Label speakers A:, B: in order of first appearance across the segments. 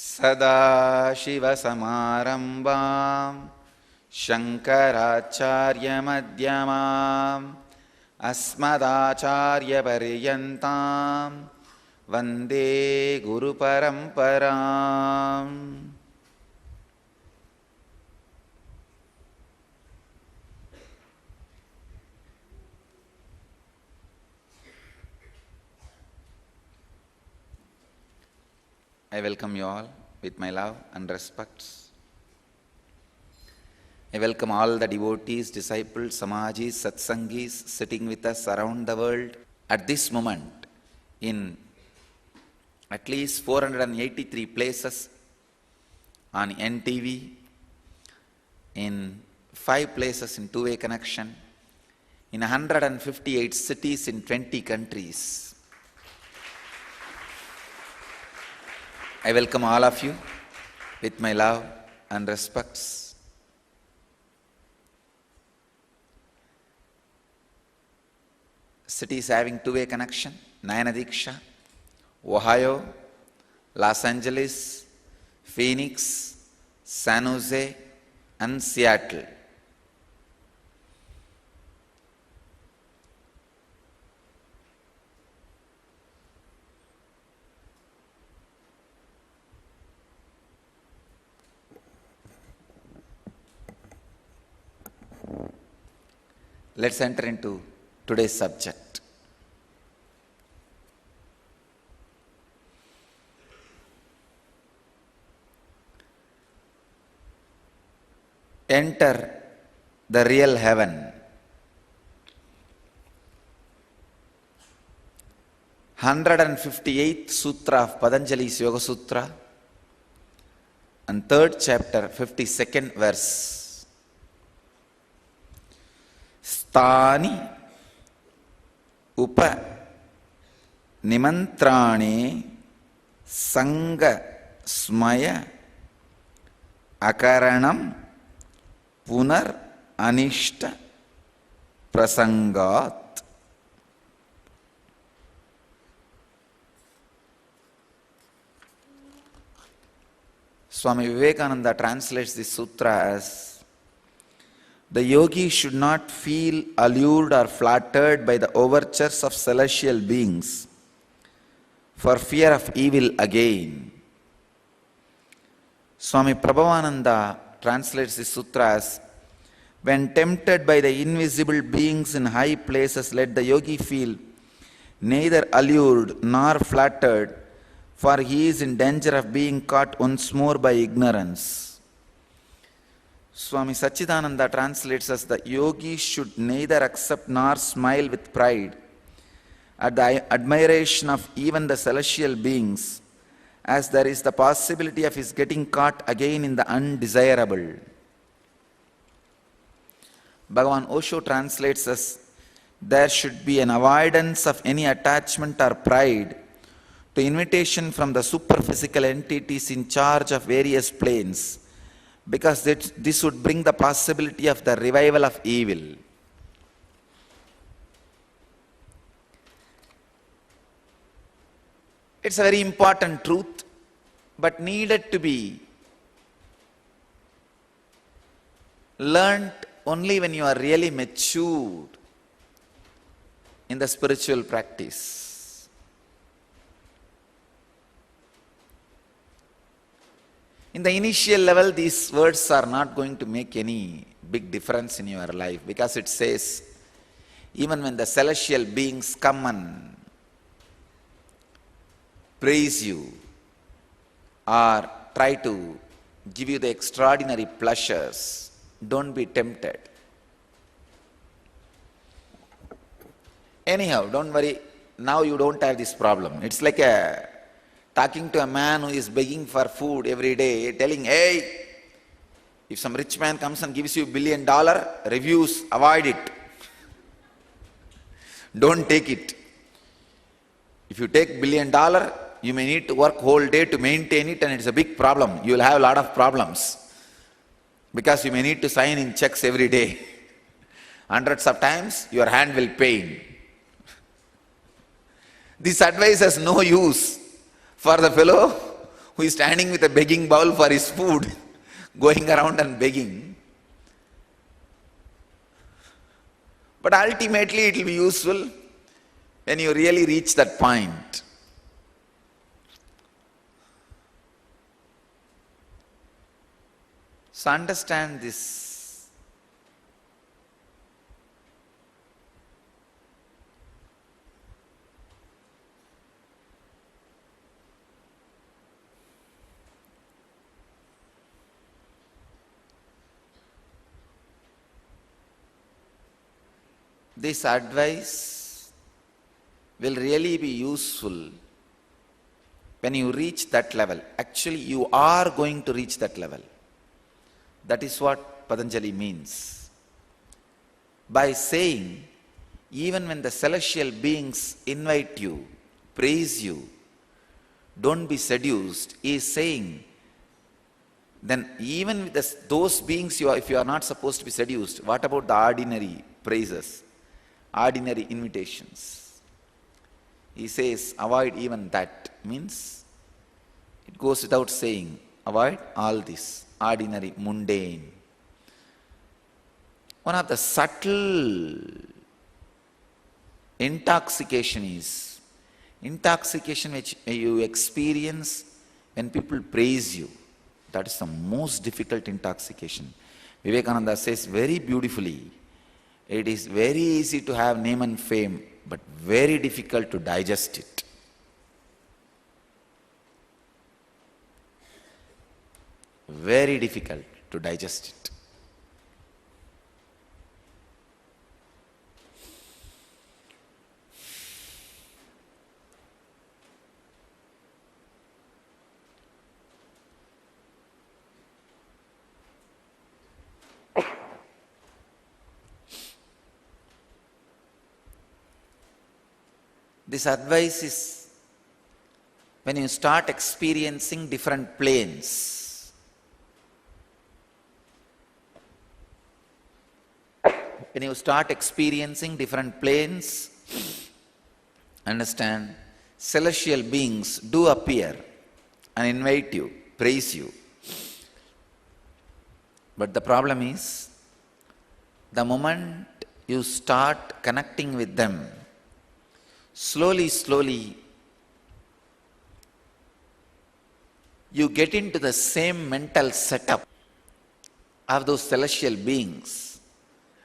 A: सदाशिवसमारम्भां शङ्कराचार्यमध्यमाम् अस्मदाचार्यपर्यन्तां वन्दे गुरुपरम्पराम्. I welcome you all with my love and respects. I welcome all the devotees, disciples, samajis, satsangis sitting with us around the world at this moment in at least 483 places on NTV, in 5 places in two-way connection, in 158 cities in 20 countries. I welcome all of you with my love and respects. Cities having two-way connection: Nayana-Diksha, Ohio, Los Angeles, Phoenix, San Jose, and Seattle. Let's enter into today's subject. Enter the real heaven. 158th Sutra of Patanjali's Yoga Sutra and 3rd chapter, 52nd verse. Sthani upa nimantrane sanga smaya akaranam punar anishta prasangat. Swami Vivekananda translates this sutra as: the yogi should not feel allured or flattered by the overtures of celestial beings for fear of evil again. Swami Prabhavananda translates this sutra as: when tempted by the invisible beings in high places, let the yogi feel neither allured nor flattered, for he is in danger of being caught once more by ignorance. Swami Satchidananda translates as: the yogi should neither accept nor smile with pride at the admiration of even the celestial beings, as there is the possibility of his getting caught again in the undesirable. Bhagavan Osho translates as: there should be an avoidance of any attachment or pride to invitation from the superphysical entities in charge of various planes, because this would bring the possibility of the revival of evil. It's a very important truth, but needed to be learnt only when you are really matured in the spiritual practice. In the initial level, these words are not going to make any big difference in your life, because it says, even when the celestial beings come and praise you or try to give you the extraordinary pleasures, don't be tempted. Anyhow, don't worry, now you don't have this problem. It's like talking to a man who is begging for food every day, telling, hey, if some rich man comes and gives you $1 billion, reviews, avoid it. Don't take it. If you take $1 billion, you may need to work whole day to maintain it, and it's a big problem. You will have a lot of problems, because you may need to sign in checks every day. Hundreds of times, your hand will pain. This advice has no use for the fellow who is standing with a begging bowl for his food, going around and begging. But ultimately it will be useful when you really reach that point. So understand this. This advice will really be useful when you reach that level. Actually, you are going to reach that level. That is what Patanjali means. By saying, even when the celestial beings invite you, praise you, don't be seduced, he is saying, then even with those beings, if you are not supposed to be seduced, what about the ordinary praises? Ordinary invitations. He says, avoid even that. Means, it goes without saying, avoid all this, ordinary, mundane. One of the subtle intoxication is, intoxication which you experience when people praise you. That is the most difficult intoxication. Vivekananda says very beautifully, it is very easy to have name and fame, but very difficult to digest it. Very difficult to digest it. This advice is when you start experiencing different planes. When you start experiencing different planes, understand, celestial beings do appear and invite you, praise you. But the problem is, the moment you start connecting with them, slowly, you get into the same mental setup of those celestial beings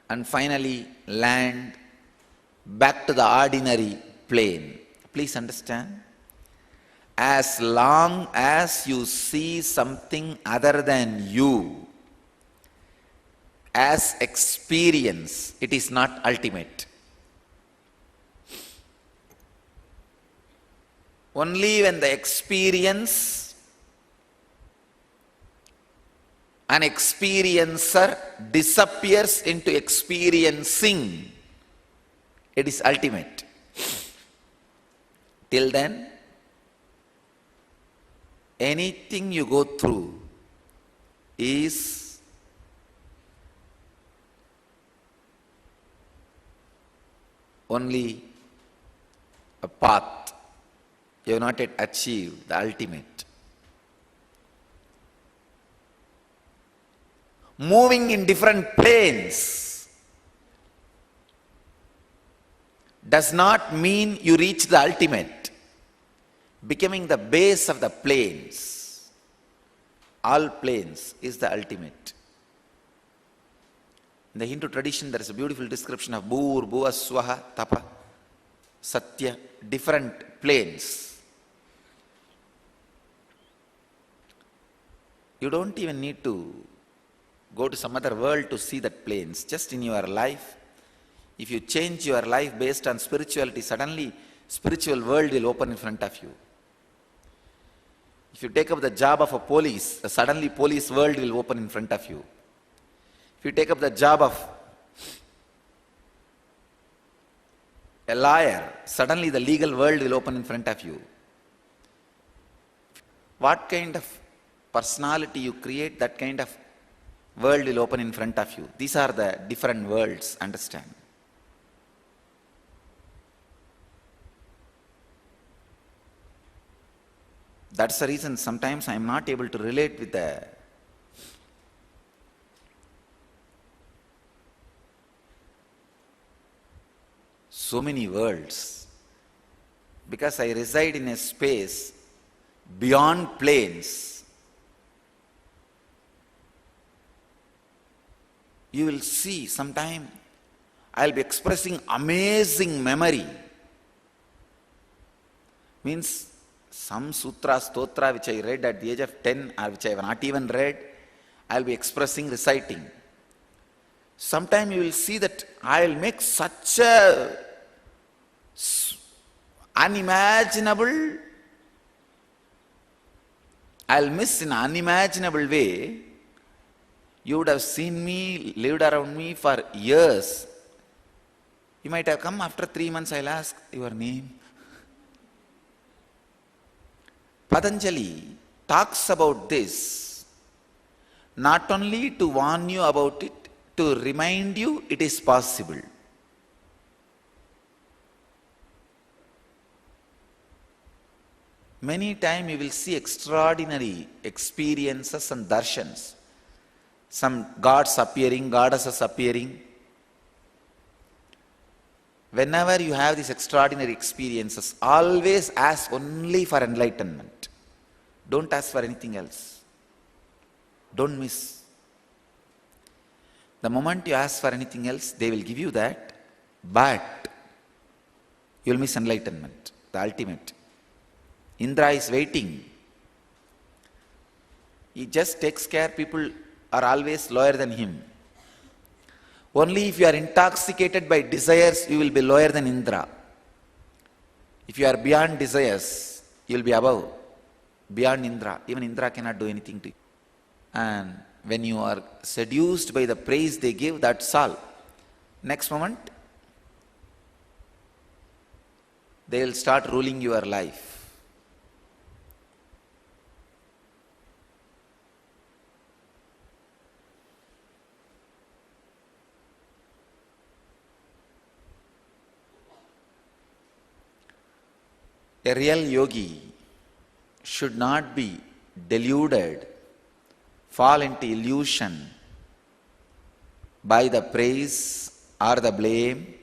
A: and finally land back to the ordinary plane. Please understand, as long as you see something other than you as experience, it is not ultimate. Only when the experience, an experiencer disappears into experiencing, it is ultimate. Till then, anything you go through is only a path. You have not yet achieved the ultimate. Moving in different planes does not mean you reach the ultimate. Becoming the base of the planes, all planes, is the ultimate. In the Hindu tradition, there is a beautiful description of Bhur, Bhuva, Swaha, Tapa, Satya, different planes. You don't even need to go to some other world to see that planes. Just in your life, if you change your life based on spirituality, suddenly spiritual world will open in front of you. If you take up the job of a police, suddenly police world will open in front of you. If you take up the job of a lawyer, suddenly the legal world will open in front of you. What kind of personality you create, that kind of world will open in front of you. These are the different worlds, understand. That's the reason sometimes I am not able to relate with the so many worlds, because I reside in a space beyond planes. You will see sometime I'll be expressing amazing memory. Means some sutra, stotra which I read at the age of 10 or which I have not even read, I'll be expressing, reciting. Sometime you will see that I'll make such a unimaginable, I'll miss in an unimaginable way. You would have seen me, lived around me for years. You might have come after 3 months, I'll ask your name. Patanjali talks about this not only to warn you about it, to remind you it is possible. Many times you will see extraordinary experiences and darshans. Some gods appearing, goddesses appearing. Whenever you have these extraordinary experiences, always ask only for enlightenment. Don't ask for anything else. Don't miss. The moment you ask for anything else, they will give you that, but you will miss enlightenment, the ultimate. Indra is waiting. He just takes care, people are always lower than him. Only if you are intoxicated by desires, you will be lower than Indra. If you are beyond desires, you will be above, beyond Indra. Even Indra cannot do anything to you. And when you are seduced by the praise they give, that's all. Next moment, they will start ruling your life. A real yogi should not be deluded, fall into illusion by the praise or the blame.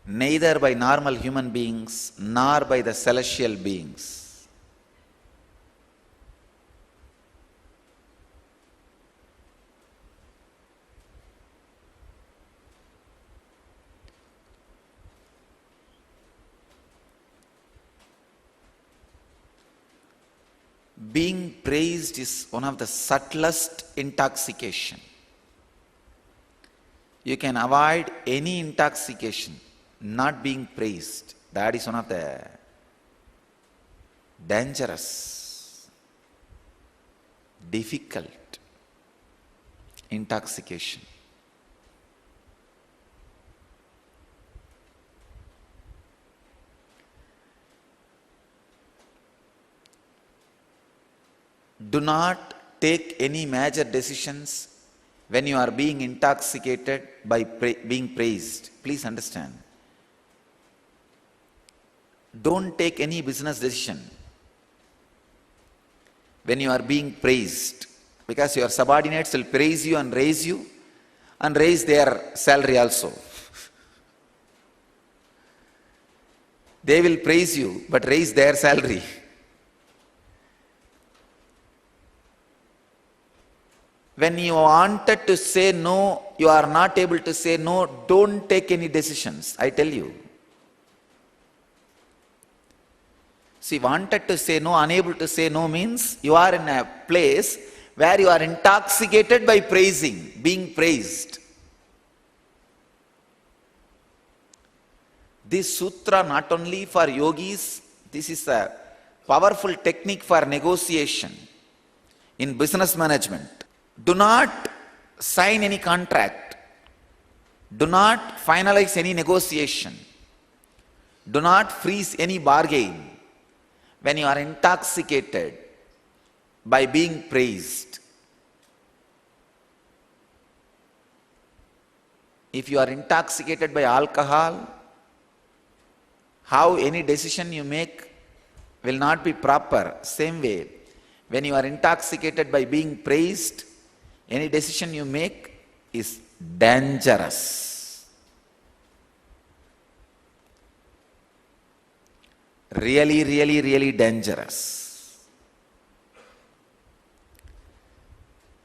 A: Neither by normal human beings nor by the celestial beings. Being praised is one of the subtlest intoxication. You can avoid any intoxication, not being praised. That is one of the dangerous, difficult intoxication. Do not take any major decisions when you are being intoxicated by being praised. Please understand. Don't take any business decision when you are being praised, because your subordinates will praise you and raise their salary also. They will praise you but raise their salary. When you wanted to say no, you are not able to say no, don't take any decisions, I tell you. See, wanted to say no, unable to say no means you are in a place where you are intoxicated by praising, being praised. This sutra not only for yogis, this is a powerful technique for negotiation in business management. Do not sign any contract. Do not finalize any negotiation. Do not freeze any bargain when you are intoxicated by being praised. If you are intoxicated by alcohol, how any decision you make will not be proper. Same way, when you are intoxicated by being praised, any decision you make is dangerous. Really, really, really dangerous.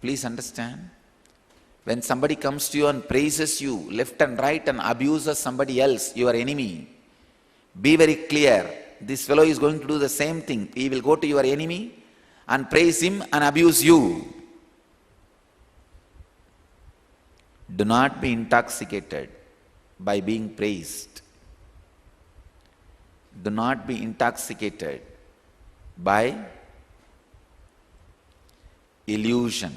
A: Please understand. When somebody comes to you and praises you left and right and abuses somebody else, your enemy, be very clear. This fellow is going to do the same thing. He will go to your enemy and praise him and abuse you. Do not be intoxicated by being praised. Do not be intoxicated by illusion.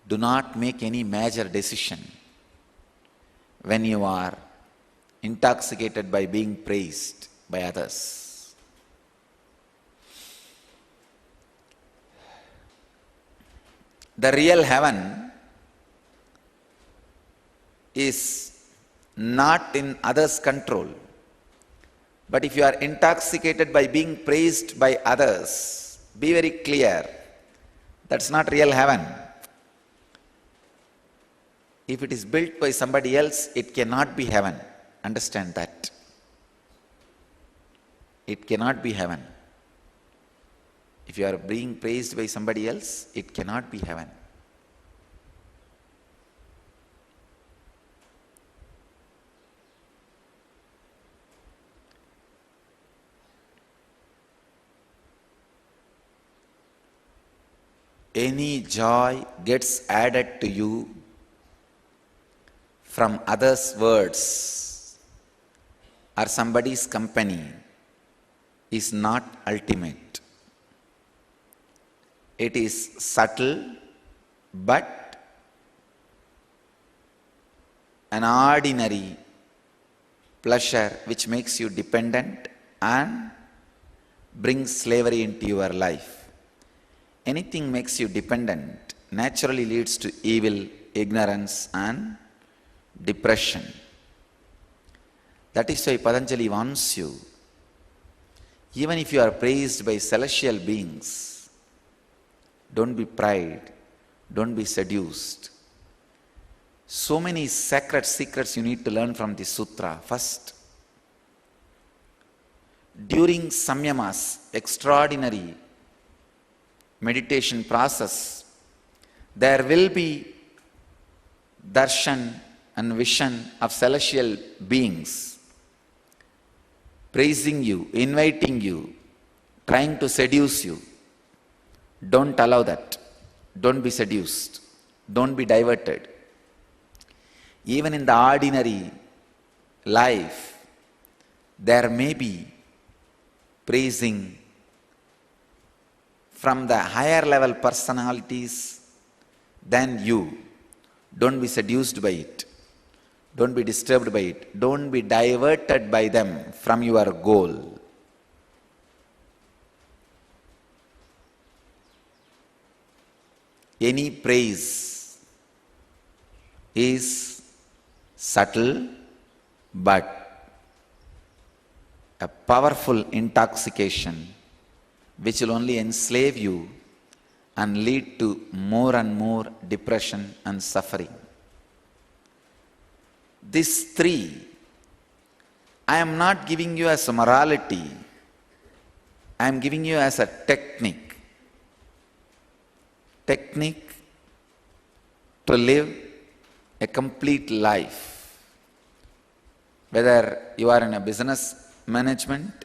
A: Do not make any major decision when you are intoxicated by being praised by others. The real heaven is not in others' control. But if you are intoxicated by being praised by others, be very clear, that's not real heaven. If it is built by somebody else, it cannot be heaven. Understand that. It cannot be heaven. If you are being praised by somebody else, it cannot be heaven. Any joy gets added to you from others' words or somebody's company is not ultimate. It is subtle but an ordinary pleasure which makes you dependent and brings slavery into your life. Anything makes you dependent naturally leads to evil, ignorance and depression. That is why Patanjali warns you, even if you are praised by celestial beings, don't be proud, don't be seduced. So many sacred secrets you need to learn from this sutra. First, during samyamas, extraordinary meditation process, there will be darshan and vision of celestial beings praising you, inviting you, trying to seduce you. Don't allow that. Don't be seduced. Don't be diverted. Even in the ordinary life, there may be praising from the higher level personalities than you. Don't be seduced by it. Don't be disturbed by it. Don't be diverted by them from your goal. Any praise is subtle but a powerful intoxication which will only enslave you and lead to more and more depression and suffering. These three, I am not giving you as a morality, I am giving you as a technique. Technique to live a complete life. Whether you are in a business management,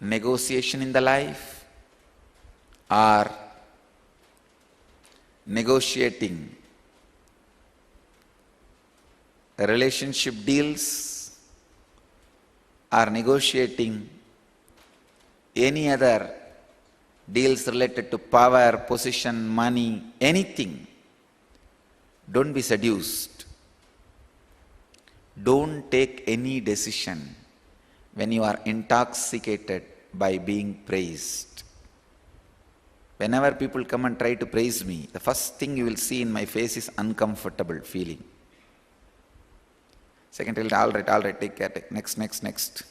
A: negotiation in the life, or negotiating relationship deals, or negotiating any other deals related to power, position, money, anything, don't be seduced. Don't take any decision when you are intoxicated by being praised. Whenever people come and try to praise me, the first thing you will see in my face is uncomfortable feeling. Second, all right, take care, next.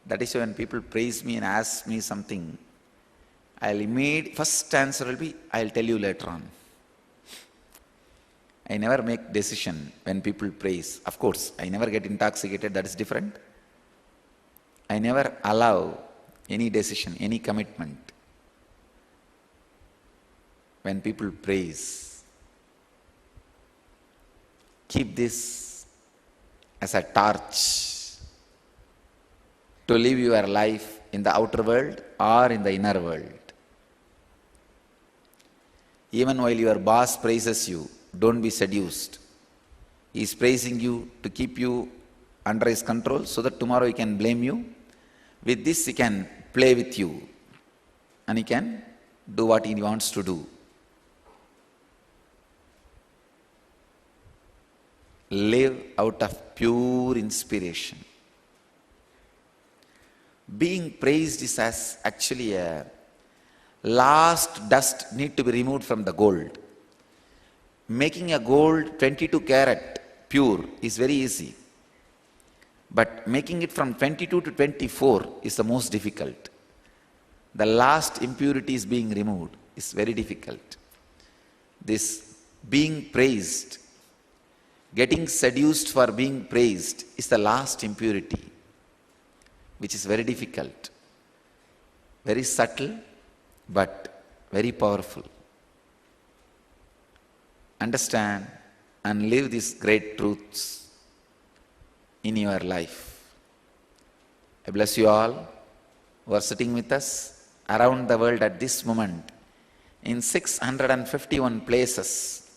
A: That is when people praise me and ask me something, first answer will be, I'll tell you later on. I never make decision when people praise. Of course, I never get intoxicated, that is different. I never allow any decision, any commitment when people praise. Keep this as a torch to live your life in the outer world or in the inner world. Even while your boss praises you, don't be seduced. He is praising you to keep you under his control so that tomorrow he can blame you. With this he can play with you and he can do what he wants to do. Live out of pure inspiration. Being praised is as actually a last dust need to be removed from the gold. Making a gold 22 karat pure is very easy. But making it from 22 to 24 is the most difficult. The last impurity is being removed is very difficult. This being praised, getting seduced for being praised is the last impurity, which is very difficult. Very subtle, but very powerful. Understand and live these great truths in your life. I bless you all who are sitting with us around the world at this moment in 651 places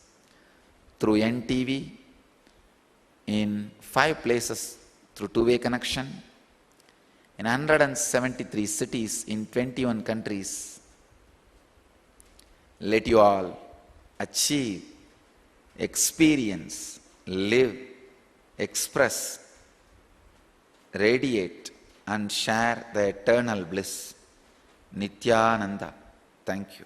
A: through NTV, in 5 places through two-way connection, in 173 cities in 21 countries. Let you all achieve, experience, live, express, radiate and share the eternal bliss. Nityananda. Thank you.